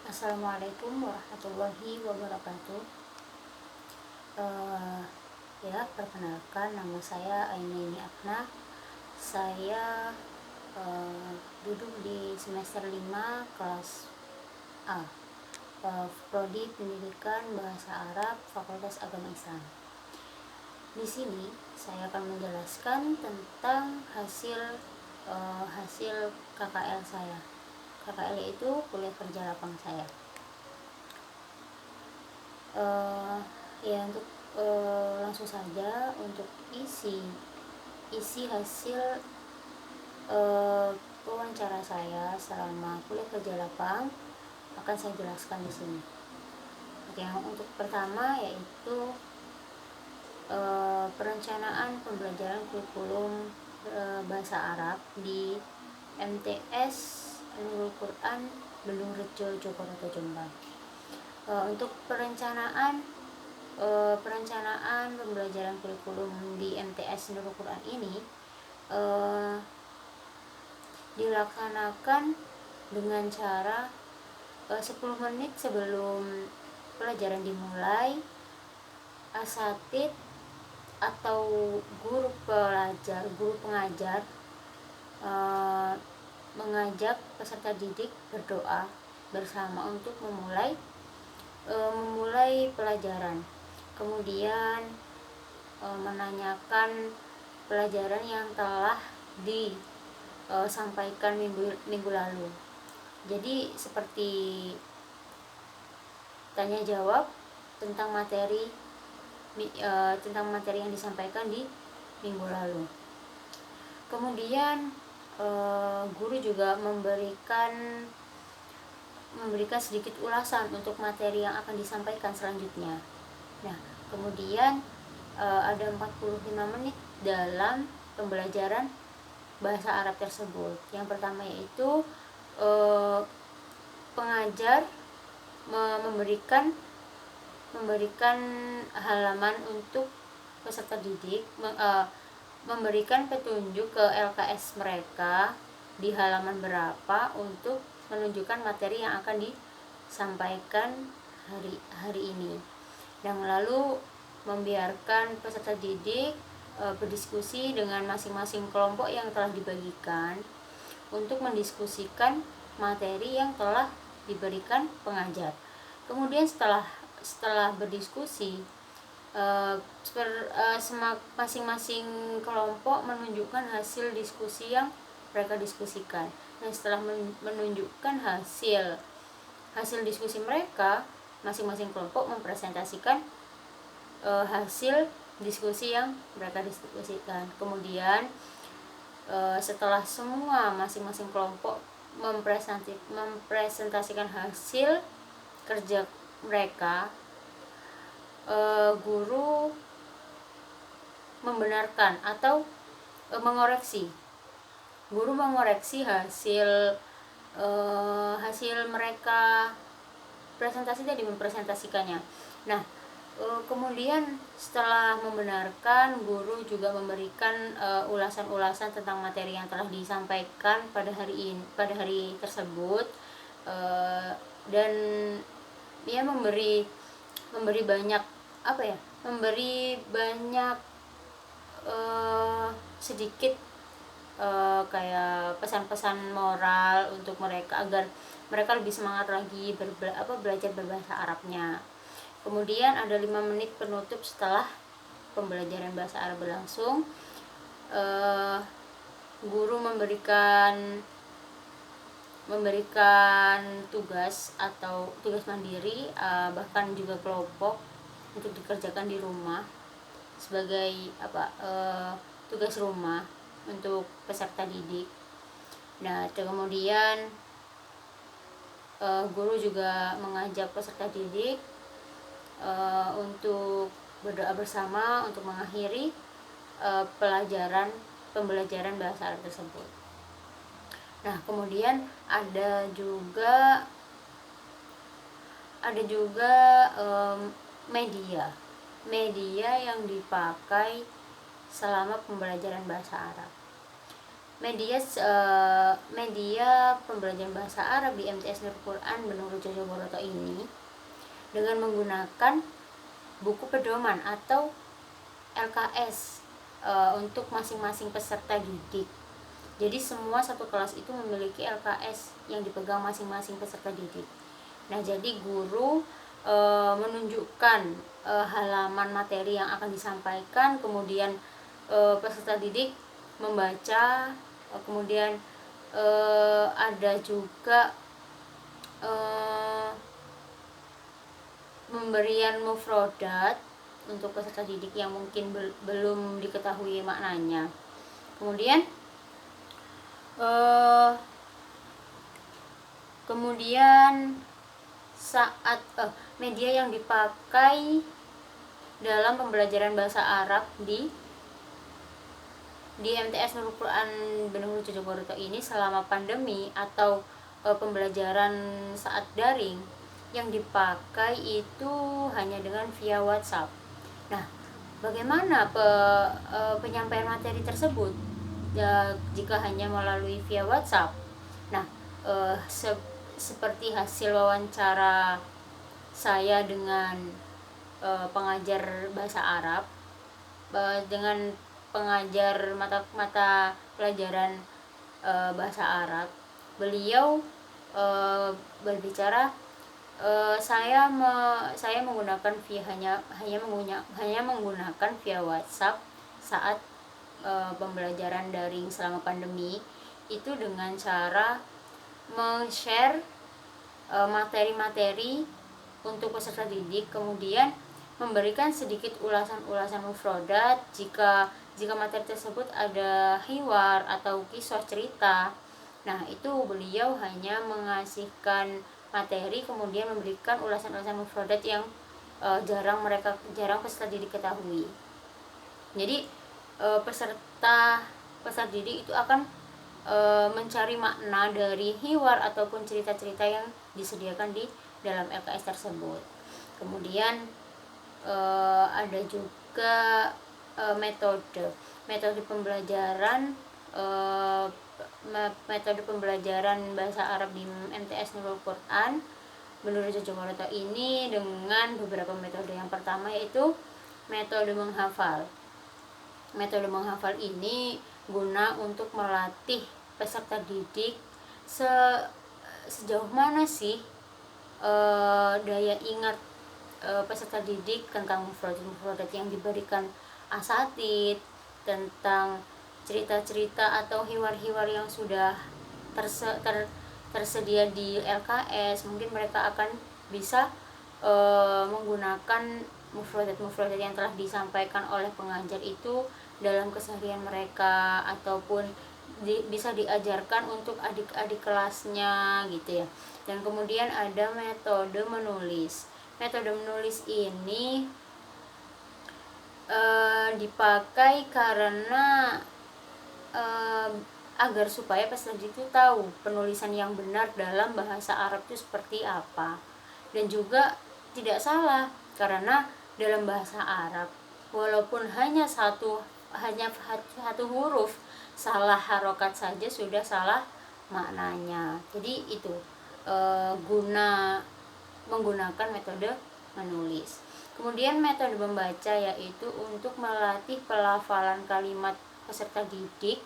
Assalamualaikum warahmatullahi wabarakatuh. Perkenalkan, nama saya Ainaini Akna. Saya duduk di semester 5 kelas A, Prodi Pendidikan Bahasa Arab, Fakultas Agama Islam. Di sini saya akan menjelaskan tentang hasil KKL saya. KKL itu kuliah kerja lapang saya. Untuk langsung saja untuk isi hasil wawancara saya selama kuliah kerja lapang akan saya jelaskan di sini. Oke, yang untuk pertama yaitu perencanaan pembelajaran kurikulum bahasa Arab di MTS Nurul Quran Belung Rejo, Jogoroto, Jombang. Untuk perencanaan pembelajaran kurikulum di MTS Nurul Quran ini dilaksanakan dengan cara 10 menit sebelum pelajaran dimulai, asatid atau guru pengajar mengajak peserta didik berdoa bersama untuk memulai pelajaran. Kemudian menanyakan pelajaran yang telah disampaikan minggu lalu. Jadi seperti tanya jawab tentang materi yang disampaikan di minggu lalu. Kemudian guru juga memberikan sedikit ulasan untuk materi yang akan disampaikan selanjutnya. Nah, kemudian ada 45 menit dalam pembelajaran bahasa Arab tersebut. Yang pertama yaitu pengajar memberikan halaman untuk peserta didik, memberikan petunjuk ke LKS mereka di halaman berapa untuk menunjukkan materi yang akan disampaikan hari ini. Dan lalu membiarkan peserta didik berdiskusi dengan masing-masing kelompok yang telah dibagikan untuk mendiskusikan materi yang telah diberikan pengajar. Kemudian setelah berdiskusi, masing-masing kelompok menunjukkan hasil diskusi yang mereka diskusikan. Nah, setelah menunjukkan hasil diskusi mereka, masing-masing kelompok mempresentasikan hasil diskusi yang mereka diskusikan. Kemudian setelah semua masing-masing kelompok mempresentasikan hasil kerja mereka, guru membenarkan atau mengoreksi. Guru mengoreksi hasil mereka presentasi tadi, mempresentasikannya. Nah, kemudian setelah membenarkan, guru juga memberikan ulasan-ulasan tentang materi yang telah disampaikan pada hari tersebut, dan dia memberi banyak sedikit kayak pesan-pesan moral untuk mereka agar mereka lebih semangat lagi belajar berbahasa Arabnya. Kemudian ada 5 menit penutup setelah pembelajaran bahasa Arab berlangsung. Guru memberikan tugas atau tugas mandiri, bahkan juga kelompok untuk dikerjakan di rumah sebagai tugas rumah untuk peserta didik. Nah, kemudian guru juga mengajak peserta didik untuk berdoa bersama untuk mengakhiri pembelajaran bahasa Arab tersebut. Nah, kemudian ada juga media yang dipakai selama pembelajaran bahasa Arab. media pembelajaran bahasa Arab di MTS Nurul Quran Benuru Jojoboroto ini dengan menggunakan buku pedoman atau LKS untuk masing-masing peserta didik. Jadi semua satu kelas itu memiliki LKS yang dipegang masing-masing peserta didik. Nah, jadi guru menunjukkan halaman materi yang akan disampaikan, kemudian peserta didik membaca, kemudian ada juga pemberian mufrodat untuk peserta didik yang mungkin belum diketahui maknanya. Kemudian saat media yang dipakai dalam pembelajaran bahasa Arab di MTS Nurul Quran Benuru Jojoboroto ini selama pandemi atau pembelajaran saat daring, yang dipakai itu hanya dengan via WhatsApp. Nah, bagaimana penyampaian materi tersebut jika hanya melalui via WhatsApp? Nah, seperti hasil wawancara saya dengan pengajar bahasa Arab, dengan pengajar mata pelajaran bahasa Arab, beliau berbicara, saya menggunakan hanya menggunakan via WhatsApp saat pembelajaran daring selama pandemi itu dengan cara men-share materi-materi untuk peserta didik, kemudian memberikan sedikit ulasan mufrodat jika materi tersebut ada hiwar atau kisah cerita. Nah, itu beliau hanya mengasihkan materi, kemudian memberikan ulasan-ulasan mufrodat yang jarang peserta didik ketahui. Jadi peserta didik itu akan mencari makna dari hiwar ataupun cerita-cerita yang disediakan di dalam LKS tersebut. Kemudian ada juga metode pembelajaran bahasa Arab di MTS Nurul Quran Benuru Jojoboroto ini dengan beberapa metode. Yang pertama yaitu metode menghafal. Metode menghafal ini guna untuk melatih peserta didik sejauh mana sih daya ingat peserta didik tentang mufrodat yang diberikan asatid, tentang cerita-cerita atau hiwar-hiwar yang sudah tersedia di LKS. Mungkin mereka akan bisa menggunakan mufrodat yang telah disampaikan oleh pengajar itu dalam keseharian mereka, ataupun bisa diajarkan untuk adik-adik kelasnya gitu ya. Dan kemudian ada metode menulis. Metode menulis ini dipakai karena agar supaya peserta didik itu tahu penulisan yang benar dalam bahasa Arab itu seperti apa. Dan juga tidak salah, karena dalam bahasa Arab walaupun hanya satu huruf salah harokat saja sudah salah maknanya. Jadi itu guna menggunakan metode menulis. Kemudian metode membaca, yaitu untuk melatih pelafalan kalimat peserta didik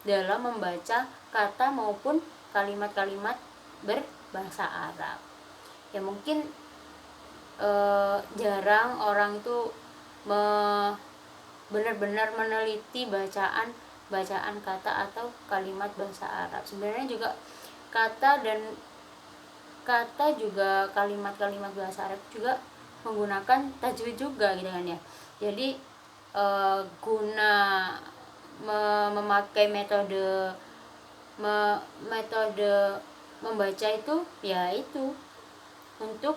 dalam membaca kata maupun kalimat-kalimat berbahasa Arab. Ya mungkin jarang orang itu benar-benar meneliti bacaan kata atau kalimat bahasa Arab. Sebenarnya juga kata juga kalimat-kalimat bahasa Arab juga menggunakan tajwid juga gitu kan ya. Jadi guna memakai metode membaca itu yaitu untuk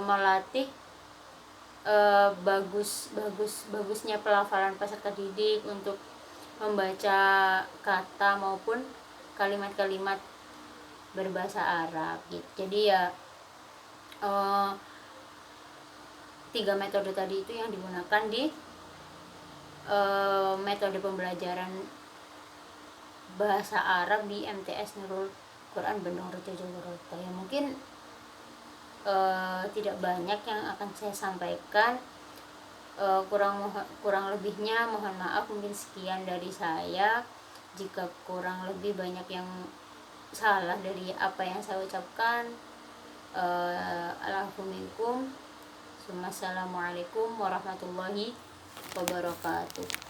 melatih bagusnya pelafalan peserta didik untuk membaca kata maupun kalimat-kalimat berbahasa Arab gitu. Jadi ya 3 metode tadi itu yang digunakan di metode pembelajaran bahasa Arab di MTS Nurul Quran Bandung Rejo Jakarta. Ya mungkin tidak banyak yang akan saya sampaikan. Kurang lebihnya mohon maaf, mungkin sekian dari saya. Jika kurang lebih banyak yang salah dari apa yang saya ucapkan, Assalamualaikum warahmatullahi wabarakatuh.